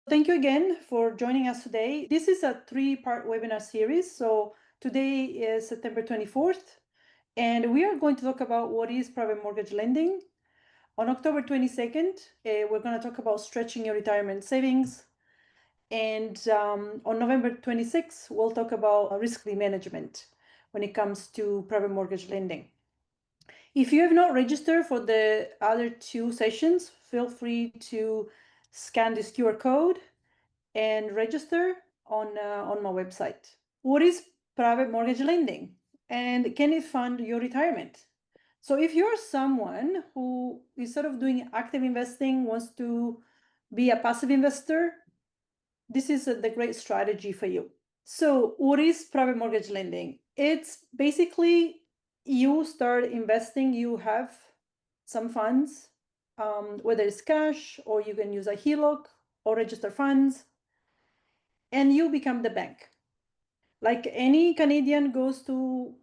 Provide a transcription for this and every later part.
Thank you again for joining us today. This is a three-part webinar series. So today is September 24th, and we are going to talk about what is private mortgage lending. On October 22nd, we're going to talk about stretching your retirement savings. And on November 26th, we'll talk about risk management when it comes to private mortgage lending. If you have not registered for the other two sessions, feel free to scan this QR code and register on my website. What is private mortgage lending, and can it fund your retirement? So if you're someone who, instead of doing active investing, wants to be a passive investor, this is the great strategy for you. So what is private mortgage lending? It's basically you start investing, you have some funds, whether it's cash or you can use a HELOC or register funds, and you become the bank. Like any Canadian goes to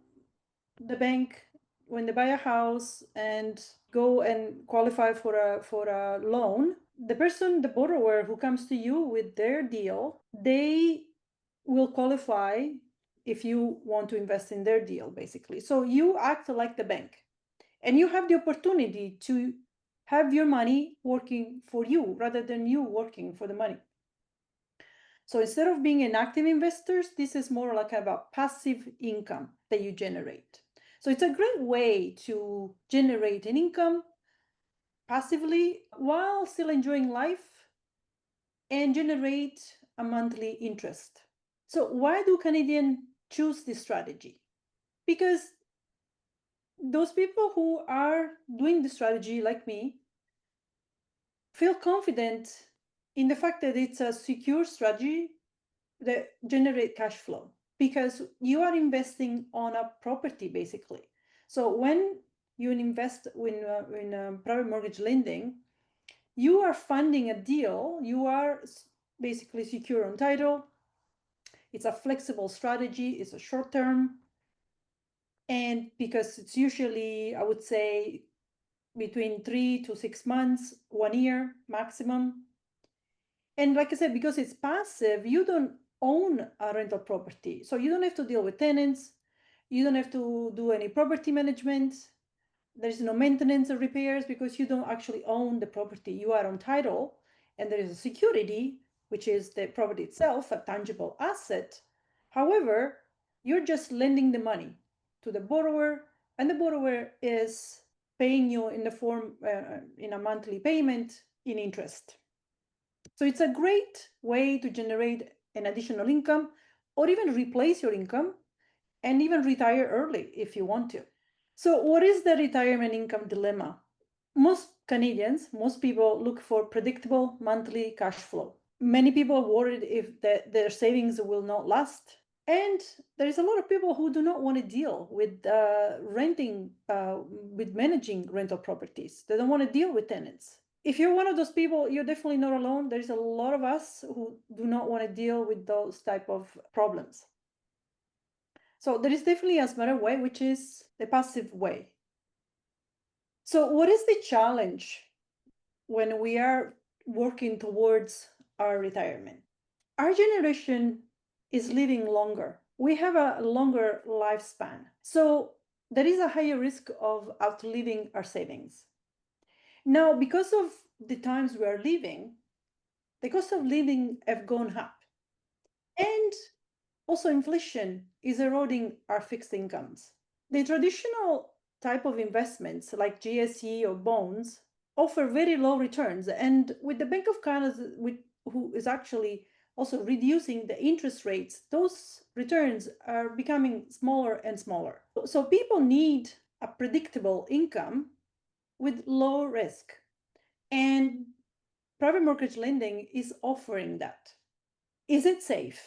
the bank when they buy a house and go and qualify for a loan. The person, the borrower who comes to you with their deal, they will qualify if you want to invest in their deal, basically. So you act like the bank, and you have the opportunity to have your money working for you rather than you working for the money. So instead of being an active investor, this is more like a passive income that you generate. So it's a great way to generate an income passively while still enjoying life and generate a monthly interest. So why do Canadians choose this strategy? Because those people who are doing the strategy, like me, feel confident in the fact that it's a secure strategy that generate cash flow, because you are investing on a property, basically. So when you invest in private mortgage lending, you are funding a deal, you are basically secure on title. It's a flexible strategy, it's a short term, and because it's usually, I would say, between 3 to 6 months, 1 year maximum. And like I said, because it's passive, you don't own a rental property. So you don't have to deal with tenants. You don't have to do any property management. There's no maintenance or repairs because you don't actually own the property. You are on title, and there is a security, which is the property itself, a tangible asset. However, you're just lending the money to the borrower, and the borrower is paying you in the form, in a monthly payment in interest. So it's a great way to generate an additional income, or even replace your income and even retire early if you want to. So what is the retirement income dilemma? Most Canadians, most people look for predictable monthly cash flow. Many people are worried if their savings will not last. And there is a lot of people who do not want to deal with with managing rental properties. They don't want to deal with tenants. If you're one of those people, you're definitely not alone. There's a lot of us who do not want to deal with those type of problems. So there is definitely a smarter way, which is the passive way. So what is the challenge when we are working towards our retirement? Our generation is living longer. We have a longer lifespan. So there is a higher risk of outliving our savings. Now, because of the times we are living, the cost of living have gone up. And also inflation is eroding our fixed incomes. The traditional type of investments like GSE or bonds offer very low returns. And with the Bank of Canada, who is actually also reducing the interest rates, those returns are becoming smaller and smaller. So people need a predictable income with low risk. And private mortgage lending is offering that. Is it safe?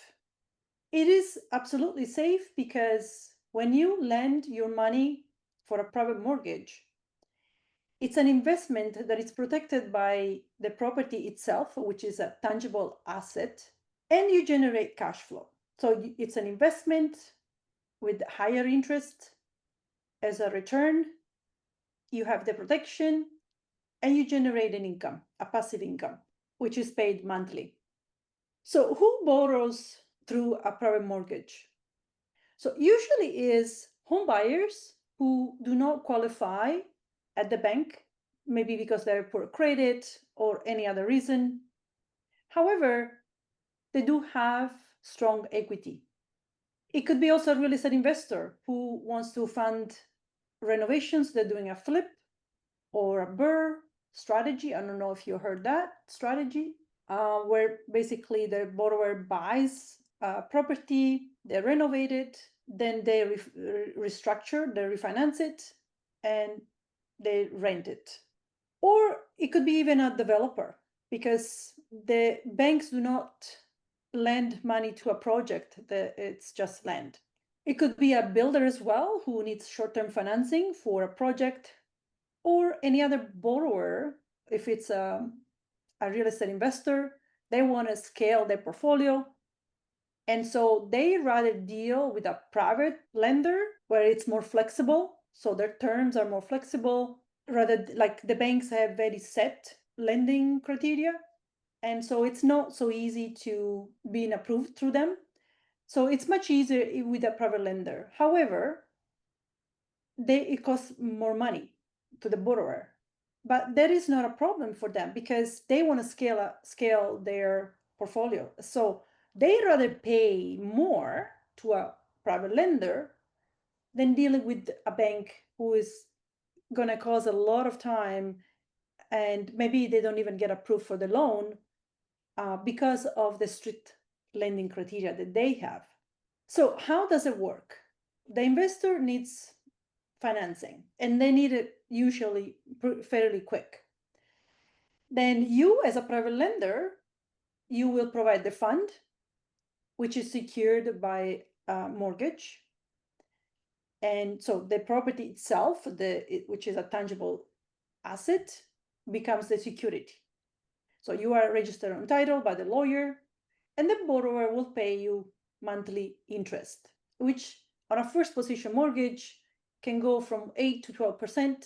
It is absolutely safe, because when you lend your money for a private mortgage, it's an investment that is protected by the property itself, which is a tangible asset, and you generate cash flow. So it's an investment with higher interest as a return. You have the protection, and you generate an income, a passive income, which is paid monthly. So who borrows through a private mortgage? So usually is home buyers who do not qualify at the bank, maybe because they're poor credit or any other reason. However, they do have strong equity. It could be also a real estate investor who wants to fund renovations. They're doing a flip or a BRRRR strategy. I don't know if you heard that strategy, where basically the borrower buys a property, they renovate it, then they restructure, they refinance it, and they rent it. Or it could be even a developer, because the banks do not lend money to a project, it's just land. It could be a builder as well who needs short-term financing for a project, or any other borrower. If it's a real estate investor, they want to scale their portfolio. And so they rather deal with a private lender where it's more flexible. So their terms are more flexible, rather like the banks have very set lending criteria. And so it's not so easy to be approved through them. So it's much easier with a private lender. However, it costs more money to the borrower. But that is not a problem for them because they want to scale their portfolio. So they rather pay more to a private lender than dealing with a bank who is going to cause a lot of time, and maybe they don't even get approved for the loan because of the strict lending criteria that they have. So how does it work? The investor needs financing, and they need it usually fairly quick. Then you, as a private lender, you will provide the fund, which is secured by a mortgage. And so the property itself, which is a tangible asset, becomes the security. So you are registered on title by the lawyer, and the borrower will pay you monthly interest, which on a first position mortgage can go from 8 to 12%.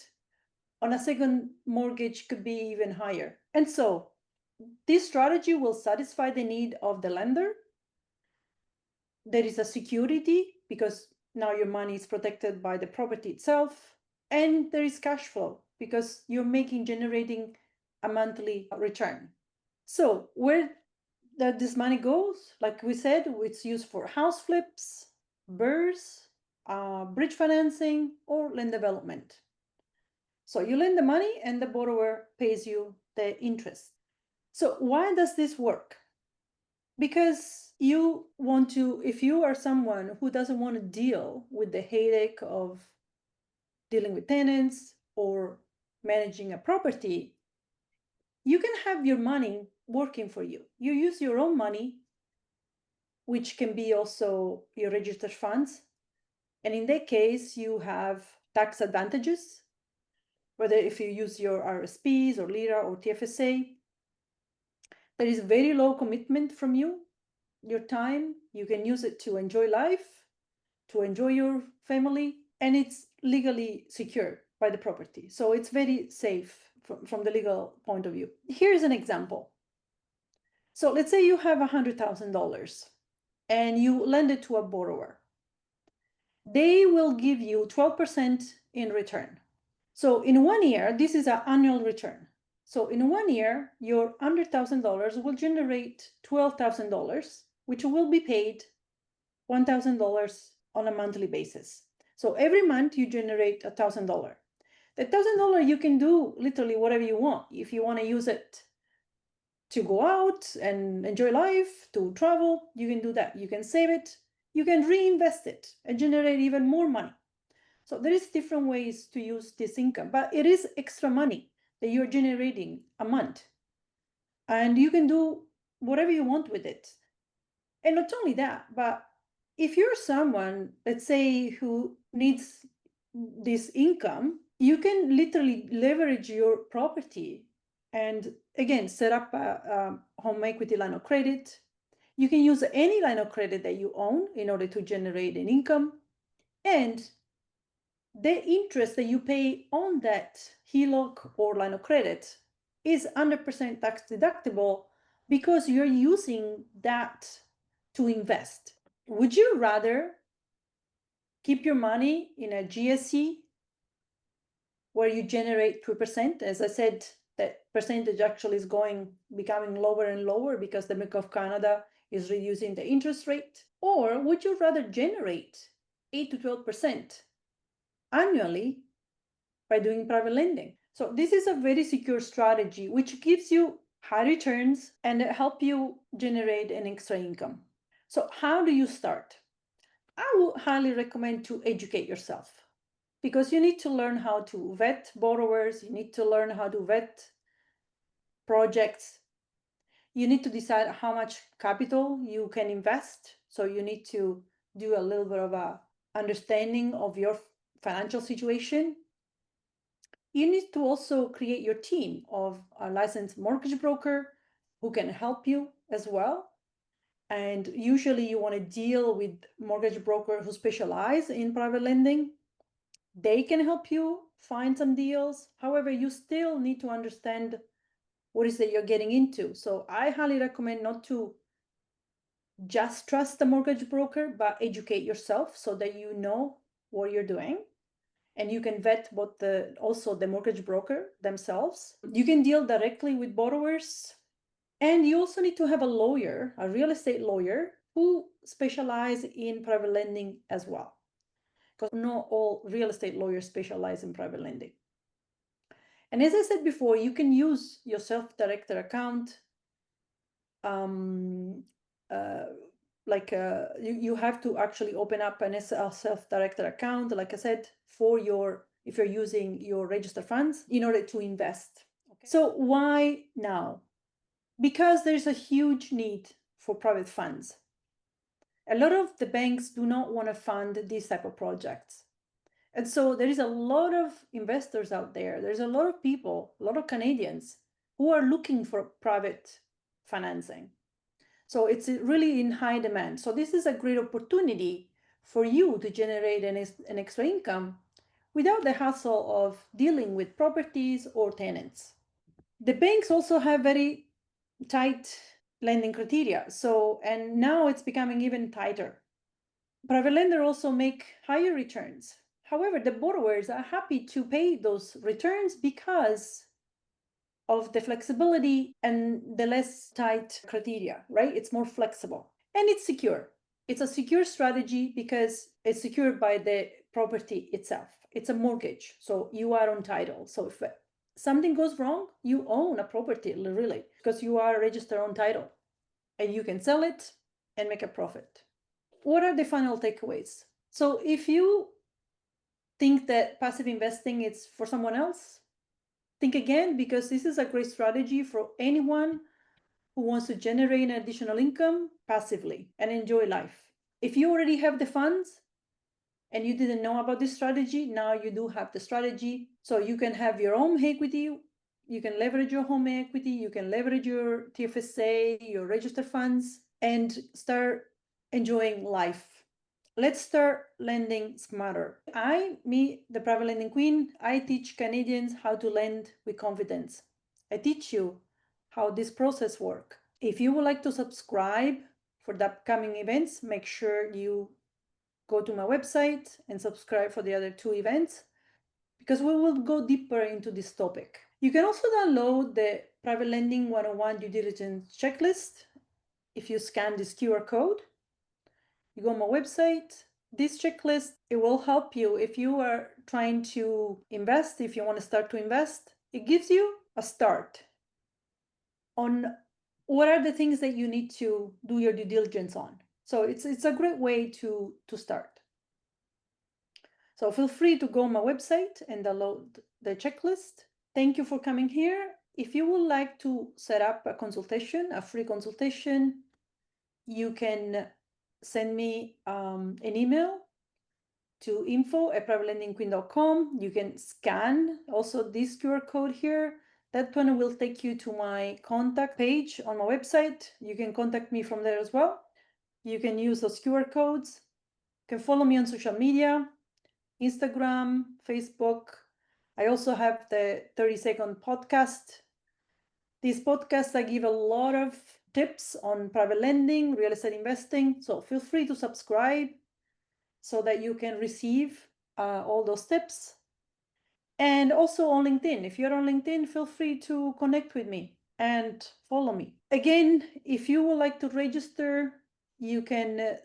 On a second mortgage could be even higher. And so this strategy will satisfy the need of the lender. There is a security because now your money is protected by the property itself. And there is cash flow because you're generating a monthly return. So where this money goes, like we said, it's used for house flips, BRRRRs, bridge financing, or land development. So you lend the money and the borrower pays you the interest. So why does this work? Because if you are someone who doesn't want to deal with the headache of dealing with tenants or managing a property, you can have your money working for you. You use your own money, which can be also your registered funds. And in that case, you have tax advantages, whether if you use your RRSPs or LIRA or TFSA. There is very low commitment from you, your time. You can use it to enjoy life, to enjoy your family, and it's legally secure by the property. So it's very safe from the legal point of view. Here's an example. So let's say you have $100,000 and you lend it to a borrower. They will give you 12% in return. So in 1 year, this is an annual return. So in 1 year, your $100,000 will generate $12,000, which will be paid $1,000 on a monthly basis. So every month you generate $1,000. The $1,000 you can do literally whatever you want. If you want to use it to go out and enjoy life, to travel, you can do that. You can save it, you can reinvest it and generate even more money. So there is different ways to use this income, but it is extra money that you're generating a month. And you can do whatever you want with it. And not only that, but if you're someone, let's say, who needs this income, you can literally leverage your property and again, set up a home equity line of credit. You can use any line of credit that you own in order to generate an income. And the interest that you pay on that HELOC or line of credit is 100% tax deductible because you're using that to invest. Would you rather keep your money in a GSE where you generate 2%? As I said, that percentage actually is becoming lower and lower because the Bank of Canada is reducing the interest rate. Or would you rather generate 8 to 12% annually by doing private lending? So this is a very secure strategy which gives you high returns and help you generate an extra income. So how do you start? I would highly recommend to educate yourself, because you need to learn how to vet borrowers, you need to learn how to vet projects, you need to decide how much capital you can invest. So you need to do a little bit of a understanding of your financial situation. You need to also create your team of a licensed mortgage broker who can help you as well. And usually you want to deal with mortgage brokers who specialize in private lending. They can help you find some deals. However, you still need to understand what is that you're getting into. So I highly recommend not to just trust the mortgage broker, but educate yourself so that you know what you're doing. And you can vet both also the mortgage broker themselves. You can deal directly with borrowers. And you also need to have a lawyer, a real estate lawyer, who specialize in private lending as well, because not all real estate lawyers specialize in private lending. And as I said before, you can use your self-directed account. You have to actually open up a self-directed account, like I said, if you're using your registered funds in order to invest. Okay. So why now? Because there's a huge need for private funds. A lot of the banks do not want to fund these type of projects. And so there is a lot of investors out there. There's a lot of people, a lot of Canadians who are looking for private financing. So it's really in high demand. So this is a great opportunity for you to generate an extra income without the hassle of dealing with properties or tenants. The banks also have very tight lending criteria. And now it's becoming even tighter. Private lenders also make higher returns. However, the borrowers are happy to pay those returns because of the flexibility and the less tight criteria, right? It's more flexible and it's secure. It's a secure strategy because it's secured by the property itself. It's a mortgage, so you are on title. So if something goes wrong, you own a property, really, because you are registered on title and you can sell it and make a profit. What are the final takeaways? So if you think that passive investing is for someone else, think again, because this is a great strategy for anyone who wants to generate an additional income passively and enjoy life. If you already have the funds and you didn't know about this strategy, now you do have the strategy. So you can have your own equity, you can leverage your home equity, you can leverage your TFSA, your registered funds, and start enjoying life. Let's start lending smarter. The private lending queen, I teach Canadians how to lend with confidence. I teach you how this process works. If you would like to subscribe for the upcoming events, make sure you go to my website and subscribe for the other 2 events, because we will go deeper into this topic. You can also download the Private Lending 101 Due Diligence Checklist if you scan this QR code. You go on my website. This checklist, it will help you if you are trying to invest, if you want to start to invest. It gives you a start on what are the things that you need to do your due diligence on. So it's a great way to start. So feel free to go on my website and download the checklist. Thank you for coming here. If you would like to set up a consultation, a free consultation, you can send me an email to info@privatelendingqueen.com. You can scan also this QR code here. That one will take you to my contact page on my website. You can contact me from there as well. You can use those QR codes. You can follow me on social media, Instagram, Facebook. I also have the 30-second podcast These podcasts, I give a lot of tips on private lending, real estate investing. So feel free to subscribe so that you can receive all those tips. And also on LinkedIn. If you're on LinkedIn, feel free to connect with me and follow me. Again, if you would like to register, you can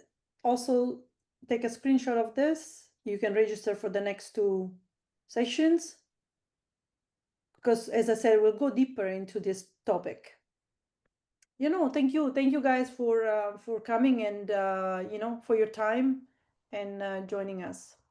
also take a screenshot of this. You can register for the next 2 sessions, because as I said, we'll go deeper into this topic. Thank you guys for coming and for your time and joining us.